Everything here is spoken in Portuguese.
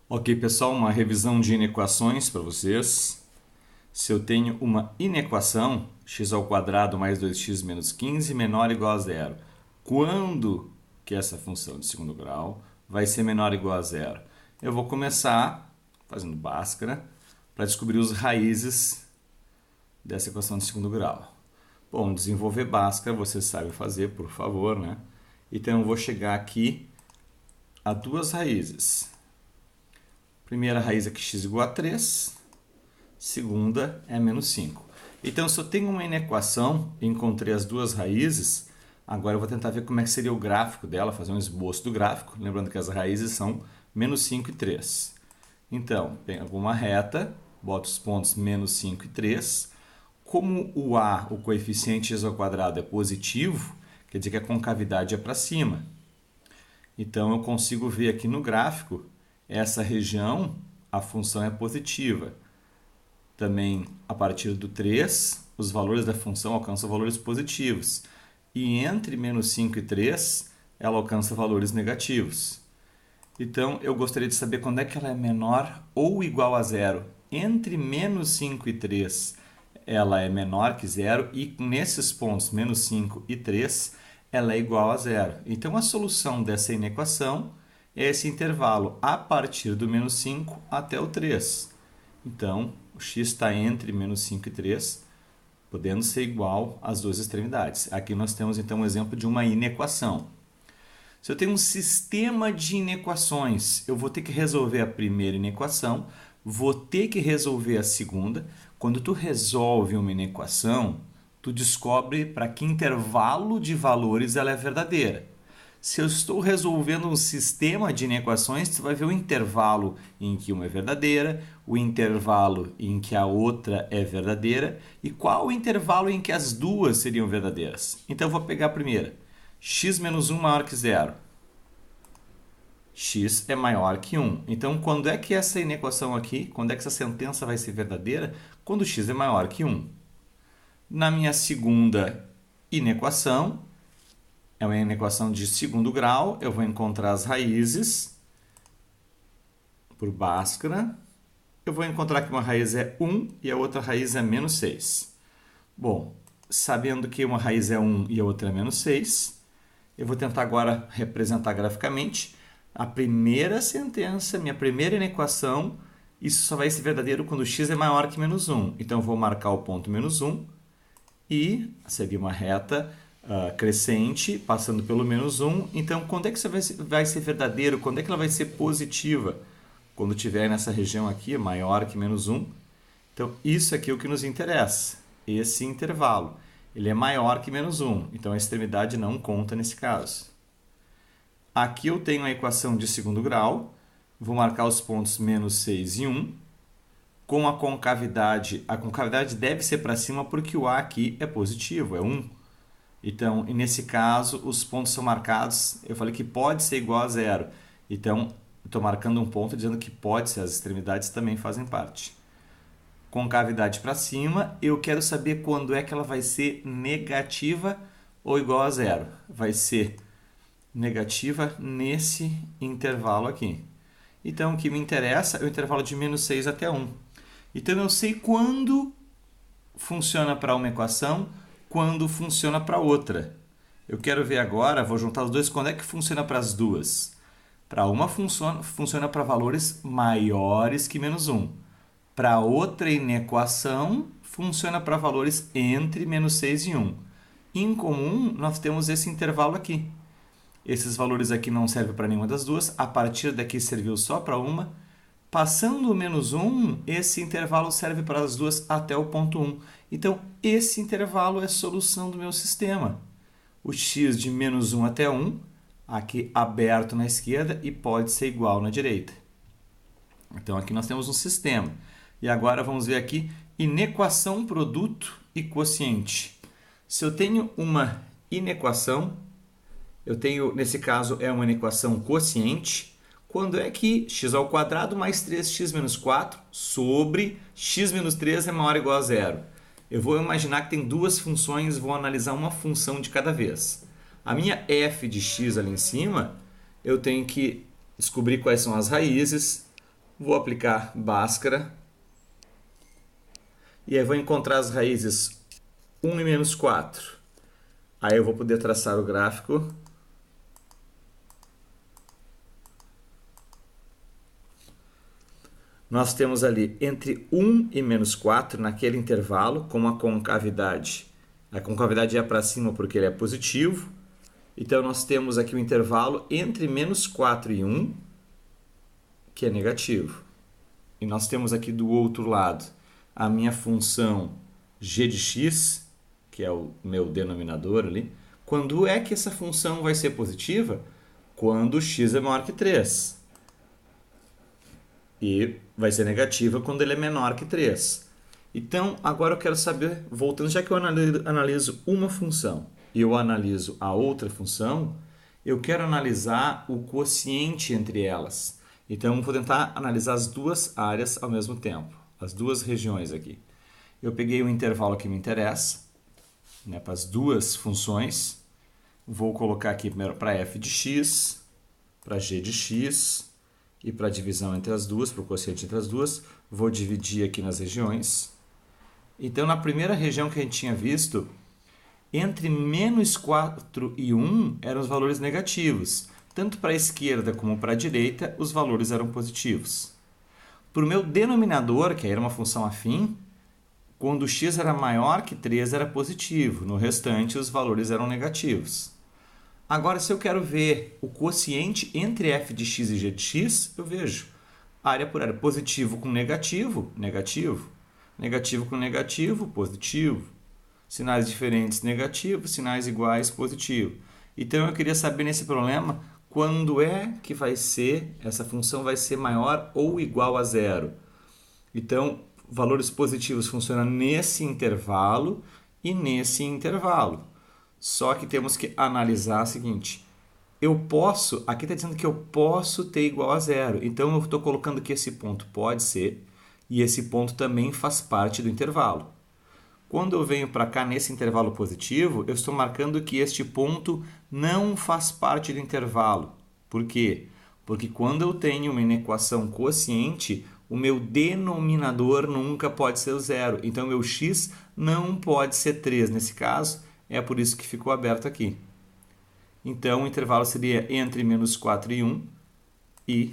Ok, pessoal, uma revisão de inequações para vocês. Se eu tenho uma inequação, x ao quadrado mais 2x menos 15 menor ou igual a zero, quando que essa função de segundo grau vai ser menor ou igual a zero? Eu vou começar fazendo Bhaskara para descobrir os raízes dessa equação de segundo grau. Bom, desenvolver Bhaskara vocês sabem fazer, por favor, né? Então eu vou chegar aqui a duas raízes. Primeira raiz é que x igual a 3, segunda é menos 5. Então, se eu tenho uma inequação, encontrei as duas raízes, agora eu vou tentar ver como é que seria o gráfico dela, fazer um esboço do gráfico, lembrando que as raízes são menos 5 e 3. Então, pego uma reta, boto os pontos menos 5 e 3. Como o a, o coeficiente x ao quadrado, é positivo, quer dizer que a concavidade é para cima. Então, eu consigo ver aqui no gráfico, essa região, a função é positiva. Também, a partir do 3, os valores da função alcançam valores positivos. E entre menos 5 e 3, ela alcança valores negativos. Então, eu gostaria de saber quando é que ela é menor ou igual a zero. Entre menos 5 e 3, ela é menor que zero. E nesses pontos, menos 5 e 3, ela é igual a zero. Então, a solução dessa inequação é esse intervalo a partir do menos 5 até o 3. Então, o x está entre menos 5 e 3, podendo ser igual às duas extremidades. Aqui nós temos, então, um exemplo de uma inequação. Se eu tenho um sistema de inequações, eu vou ter que resolver a primeira inequação, vou ter que resolver a segunda. Quando tu resolve uma inequação, tu descobre para que intervalo de valores ela é verdadeira. Se eu estou resolvendo um sistema de inequações, você vai ver o intervalo em que uma é verdadeira, o intervalo em que a outra é verdadeira e qual o intervalo em que as duas seriam verdadeiras. Então, eu vou pegar a primeira. X menos 1 maior que zero. X é maior que 1. Então, quando é que essa inequação aqui, quando é que essa sentença vai ser verdadeira? Quando x é maior que 1. Na minha segunda inequação, é uma inequação de segundo grau, eu vou encontrar as raízes por Bhaskara. Eu vou encontrar que uma raiz é 1 e a outra raiz é menos 6. Bom, sabendo que uma raiz é 1 e a outra é menos 6, eu vou tentar agora representar graficamente a primeira sentença, minha primeira inequação. Isso só vai ser verdadeiro quando x é maior que menos 1. Então, eu vou marcar o ponto menos 1 e seguir uma reta crescente, passando pelo menos 1. Então, quando é que isso vai ser verdadeiro? Quando é que ela vai ser positiva? Quando estiver nessa região aqui, maior que menos 1. Então, isso aqui é o que nos interessa, esse intervalo. Ele é maior que menos 1, então a extremidade não conta nesse caso. Aqui eu tenho a equação de segundo grau, vou marcar os pontos menos 6 e 1. Com a concavidade deve ser para cima porque o a aqui é positivo, é 1. Então, nesse caso, os pontos são marcados, eu falei que pode ser igual a zero. Então, estou marcando um ponto dizendo que pode ser, as extremidades também fazem parte. Concavidade para cima, eu quero saber quando é que ela vai ser negativa ou igual a zero. Vai ser negativa nesse intervalo aqui. Então, o que me interessa é o intervalo de menos 6 até 1. Então, eu sei quando funciona para uma equação, quando funciona para outra. Eu quero ver agora, vou juntar os dois, quando é que funciona para as duas. Para uma funciona para valores maiores que menos 1. Para outra inequação, funciona para valores entre menos 6 e 1. Em comum, nós temos esse intervalo aqui. Esses valores aqui não servem para nenhuma das duas, a partir daqui serviu só para uma. Passando o menos 1, esse intervalo serve para as duas até o ponto 1. Então, esse intervalo é a solução do meu sistema. O x de menos 1 até 1, aqui aberto na esquerda e pode ser igual na direita. Então, aqui nós temos um sistema. E agora vamos ver aqui inequação, produto e quociente. Se eu tenho uma inequação, nesse caso, é uma inequação quociente. Quando é que x ao quadrado mais 3x menos 4 sobre x menos 3 é maior ou igual a zero? Eu vou imaginar que tem duas funções, vou analisar uma função de cada vez. A minha f de x ali em cima, eu tenho que descobrir quais são as raízes, Vou aplicar Bhaskara. E aí vou encontrar as raízes 1 e menos 4. Aí eu vou poder traçar o gráfico. Nós temos ali entre 1 e menos 4, naquele intervalo, com a concavidade. A concavidade é para cima porque ele é positivo. Então, nós temos aqui o intervalo entre menos 4 e 1, que é negativo. E nós temos aqui do outro lado a minha função g de x, que é o meu denominador ali. Quando é que essa função vai ser positiva? Quando x é maior que 3. E vai ser negativa quando ele é menor que 3. Então, agora eu quero saber, voltando, já que eu analiso uma função e eu analiso a outra função, eu quero analisar o quociente entre elas. Então, eu vou tentar analisar as duas áreas ao mesmo tempo, as duas regiões aqui. Eu peguei o intervalo que me interessa, né, para as duas funções. Vou colocar aqui primeiro para f de x, para g de x, e para a divisão entre as duas, para o quociente entre as duas, vou dividir aqui nas regiões. Então, na primeira região que a gente tinha visto, entre menos 4 e 1 eram os valores negativos. Tanto para a esquerda como para a direita, os valores eram positivos. Para o meu denominador, que era uma função afim, quando x era maior que 3 era positivo, no restante os valores eram negativos. Agora, se eu quero ver o quociente entre f de x e g de x, eu vejo área por área, positivo com negativo, negativo, negativo com negativo, positivo, sinais diferentes, negativo, sinais iguais, positivo. Então, eu queria saber nesse problema quando é que vai ser, essa função vai ser maior ou igual a zero. Então, valores positivos funcionam nesse intervalo e nesse intervalo. Só que temos que analisar o seguinte, aqui está dizendo que eu posso ter igual a zero, então eu estou colocando que esse ponto pode ser, e esse ponto também faz parte do intervalo. Quando eu venho para cá nesse intervalo positivo, eu estou marcando que este ponto não faz parte do intervalo. Por quê? Porque quando eu tenho uma inequação quociente, o meu denominador nunca pode ser o zero. Então, o meu x não pode ser 3 nesse caso. É por isso que ficou aberto aqui. Então, o intervalo seria entre menos 4 e 1 e